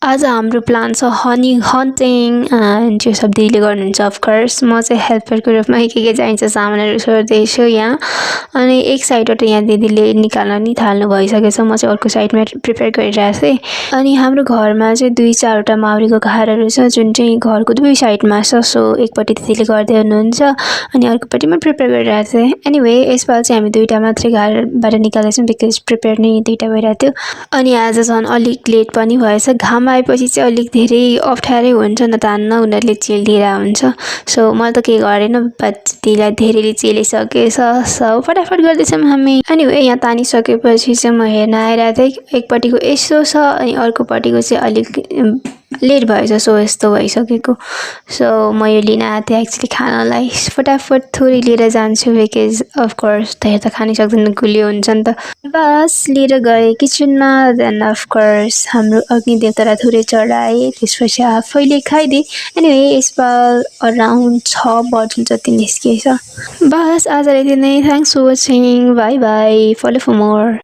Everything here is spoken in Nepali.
आज हाम्रो प्लान छ हनी हन्टिङ एन्ड त्यो सब दिदीले गर्नुहुन्छ अफ कोर्स। म चाहिँ हेल्परको रूपमा के चाहिन्छ सामानहरू सोध्दैछु यहाँ। अनि एक साइडबाट यहाँ दिदीले निकाल्न नि थाल्नु भइसकेछ, म चाहिँ अर्को साइडमा प्रिपेयर गरिरहेको थिएँ। अनि हाम्रो घरमा चाहिँ 2-4वटा माउरीको घारहरू छ जुन चाहिँ घरको दुवै साइडमा छ। सो एकपट्टि दिदीले गर्दै हुनुहुन्छ अनि अर्कोपट्टि म प्रिपेयर गरिरहेको थिएँ। एनिवे यसपालि चाहिँ हामी 2वटा मात्रै घारबाट निकाल्दैछौँ बिकज प्रिपेयर नै 2वटा भइरहेको थियो। अनि आज झन् अलिक लेट पनि भएछ, घाम आएपछि चाहिँ अलिक धेरै अप्ठ्यारै हुन्छ न तान्न, उनीहरूले चेलिदिएर हुन्छ। सो मैले त केही गरेन, बट दिदीलाई धेरैले चेलिसकेछ। सो फटाफट गर्दैछौँ हामी। अनि यहाँ तानिसकेपछि चाहिँ म हेर्न आइरहेको थिएँ, एकपट्टिको यस्तो छ अनि अर्कोपट्टिको चाहिँ अलिक लेट भएछ। सो यस्तो भइसकेको। सो म यो लिन आएको थिएँ एक्चुली खानलाई। फटाफट थोरै लिएर जान्छु बिकज अफकोर्स धेरै त खानै सक्दैन, गुलियो हुन्छ नि त। बस लिएर गएँ किचनमा। देन अफकोर्स हाम्रो अग्नि देवतालाई थोरै चढाएँ, त्यसपछि आफैले खाइदिएँ। एनिवे यसपाल अराउन्ड 6 बटल जति निस्किएछ। बस आजलाई यति नै। Thanks for watching. Bye bye. Follow for more.